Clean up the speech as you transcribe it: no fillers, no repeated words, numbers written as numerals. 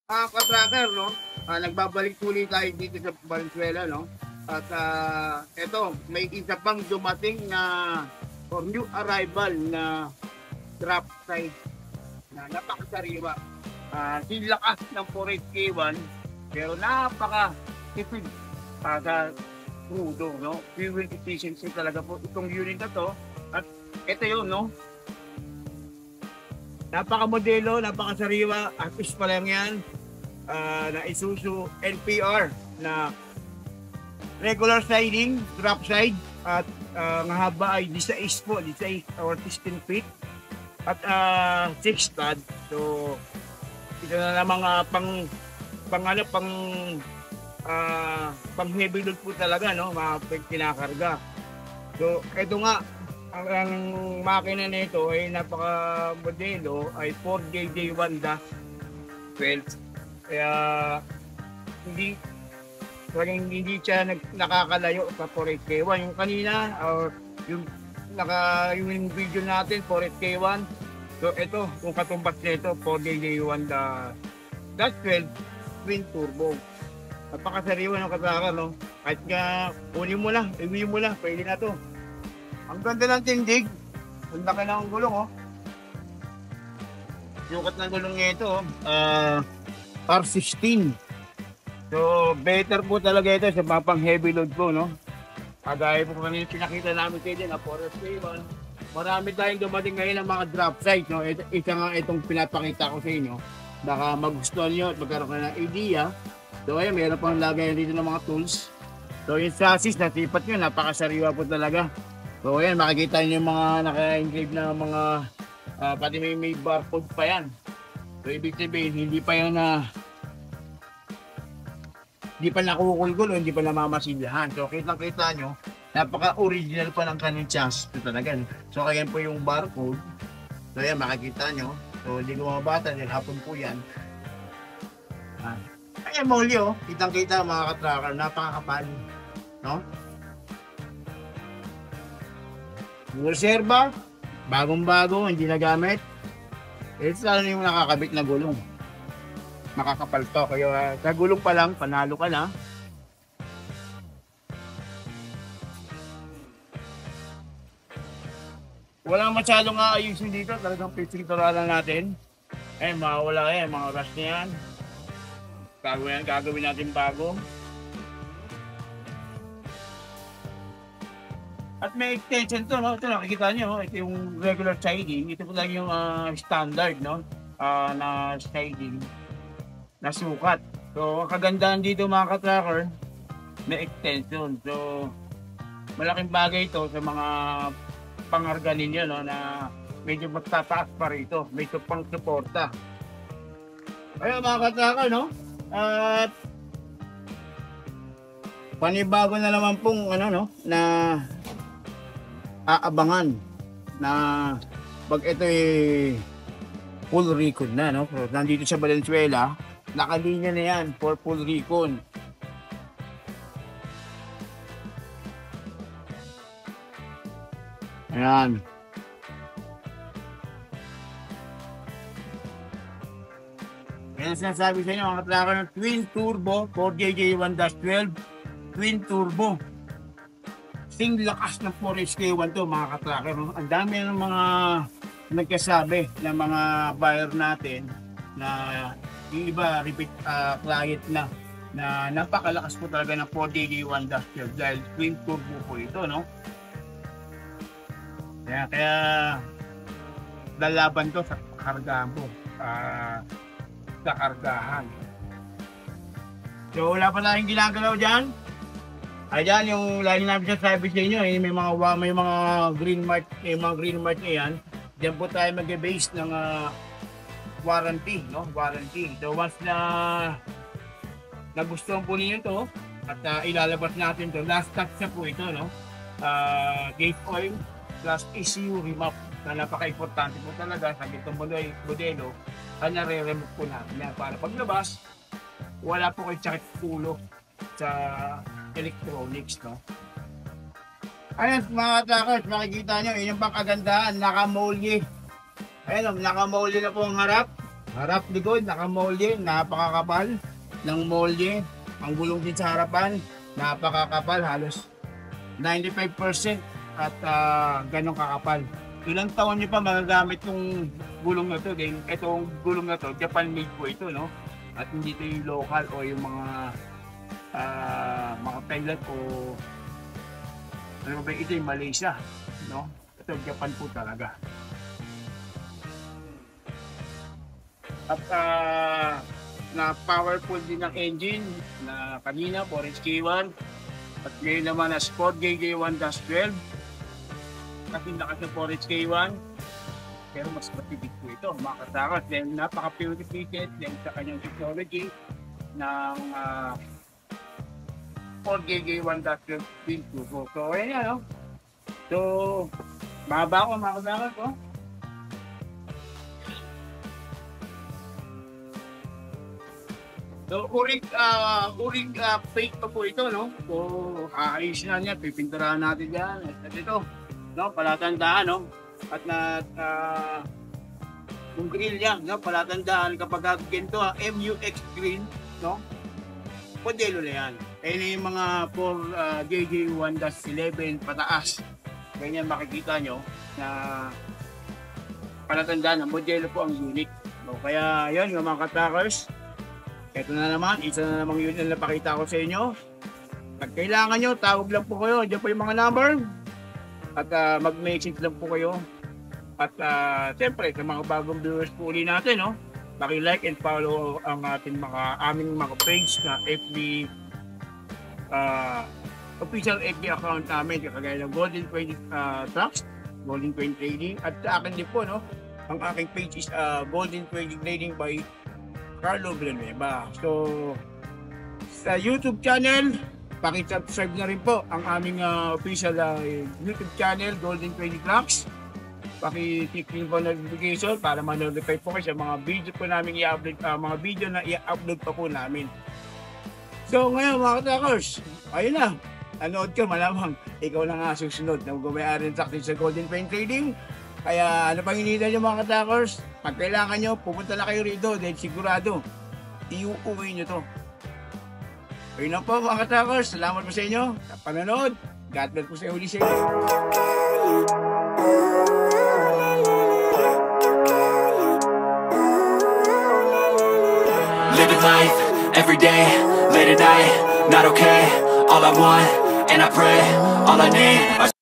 Ka-tracker, no? Nagbabalik muli tayo dito sa Valenzuela, no? At eto, may isa pang dumating na or new arrival na drop side na napakasariwa. Silakas ng 4K1 pero napaka-tipid sa crudo, no? Fuel efficiency talaga po itong unit na to. At ito yun, no? Napaka-modelo, napakasariwa, artist pa lang yan. Na Isuzu NPR na regular siding, drop side at ang haba ay 16 po, 16 or 16 feet at 6 stud. So ito na lang mga pang heavy load po talaga, no, mga kinakarga. So ito nga ang makina nito ay napaka modelo ay 4JJ1-12. Kaya hindi siya nakakalayo sa 4K1 yung kanina or yung yung video natin 4K1. So ito kung katumbas nito 4JJ1-12 twin turbo. Napakasariwa ng kataka, no? Kahit nga kunin mo lang, iwi mo lang, pwede na to. Ang ganda ng tindig. Ang laki ng gulong, oh. Yukat ng gulong nito, R16. So, better po talaga ito sa mapang heavy load po, no? Kagaya po kanina pinakita namin kayo din, 4K1. Marami tayong dumating ngayon ng mga drop site, no? Isa nga itong pinapakita ko sa inyo. Baka magustuhan nyo at magkaroon ka ng idea. So, ayan, meron pang lagay dito ng mga tools. So, yung chassis, nasipat nyo, napakasariwa po talaga. So, ayan, makikita nyo yung mga naka-engrave na mga, pati may barcode pa yan. So, ibig sabihin, hindi pa yan hindi pa nakukulgol o hindi pa namamasilahan. So, kitang-kita nyo, napaka-original pa ng kanyang chassis ito talaga. So, ayan po yung barcode. So, ayan, makikita nyo. So, hindi ko mabata, dahil hapon po yan. Ayan, muli, oh. Kitang-kita mga ka-tracker, napakakapal. No? Reserva, bagong-bago, hindi nagamit. Ito sana yung nakakabit na gulong. Makakapal to. Kaya sa gulong pa lang, panalo ka na. Walang masyadong ayusin dito. Talagang pininturalan natin. Mawala mga rust na yan. Gagawin natin bago. At may extension to, no? Ito nakikita nyo, ito yung regular siding. Ito po lang yung standard, no? Na siding na sukat. So, ang kagandahan dito mga ka-tracker, may extension. So, malaking bagay ito sa mga pangarga ninyo, no? Na medyo magtataas pa rito. May pang suporta. Ayun mga ka-tracker, no? At panibago na naman pong na aabangan na pag ito full recon na, no? So, nandito sa Valenzuela, nakalinya na yan for full recon. Ayan. Kaya sinasabi sa inyo mga ka-tracker ng twin turbo 4JJ1-12 twin turbo. Sing lakas ng 4SK1 to mga ka-tracker. Ang dami ng mga nagkasabi ng mga buyer natin na yung iba repeat client na napakalakas po talaga ng 4JJ1-12 dahil twin turbo po ito, no? Kaya lalaban to sa kargahan po. Sa kargahan. So wala pa tayong ginagalaw dyan. Ayan yung lagi namin sa service ninyo, may mga green mark, na yan. Diyan po tayo mag-base ng warranty, no? Warranty. So once na nagustuhan po ninyo to at ilalabas natin to, last touch na po ito, no? Gate oil plus ECU remap na napaka-importante po talaga sa itong modelo. Kanya re-remove po natin yan para paglabas wala po kayo sakit ulo sa electronics, no? Ayan mga trackers, makikita nyo, yun yung pang kagandahan, nakamolye. Ayan, nakamolye na po ang harap. Harap likod, naka-molye, napakakapal ng molye. Ang gulong din sa harapan, napakakapal, halos 95% at ganong kakapal. Ilang taon nyo pa magagamit itong gulong na to? Itong gulong na to, Japan made po ito, no? At hindi ito yung local o yung mga Thailand o ano ba ito yung Malaysia, no? Ito Japan po talaga. At na powerful din ng engine na kanina 4HK1 at ngayon naman na Sport GJ1-12 kasi lakas ng 4HK1 pero mas matibig po ito mga katakas dahil napaka-purified dahil sa kanyang technology ng 4GJ1-12 twin turbo. So ayan yan, no? So mahaba ko mga katakas ko. So, urig paint pa po ito, no? So, aayusin na niya, pipinturahan natin yan. At ito, no? Palatandaan, no? At yung grill niya, no? Palatandaan kapag ganito, MUX grill, no? Modelo na yan. Kaya yung mga 4JJ1-11 pataas. Ganyan makikita nyo na palatandaan, ang modelo po ang unit. So, kaya yun, yung mga katakers, ito na naman, isa na namang unit na napakita ko sa inyo. Pag kailangan nyo, tawag lang po kayo. Diyan po yung mga number. At mag-message lang po kayo. At siyempre, sa mga bagong viewers po uli natin, no? Paki-like and follow ang aming mga page na FB official FB account namin. Kagaya ng Golden 20 Trucks, Golden 20 Trading. At sa akin din po, no? Ang aking page is Golden 20 Trading by Carlo Villanueva. So, sa YouTube channel, paki-subscribe na rin po ang aming official YouTube channel, Golden 20 Trucks. Paki-click din po notification para ma-notify po kayo sa mga video po namin i-upload, mga video na i-upload pa po namin. So, ngayon mga katakers, ayun na. Nanood ka, malamang ikaw na nga susunod na gumayari ng taktin sa Golden 20 Trading. Kaya ano pang hinihintay nyo mga katakers? Pag kailangan nyo, pupunta na kayo rito dahil sigurado, iuuwi nyo to. Ayun lang po mga katakers, salamat po sa inyo sa panonood. God bless po sa uli sa inyo. Living life, everyday, late at night, not okay. All I want, and I pray, all I need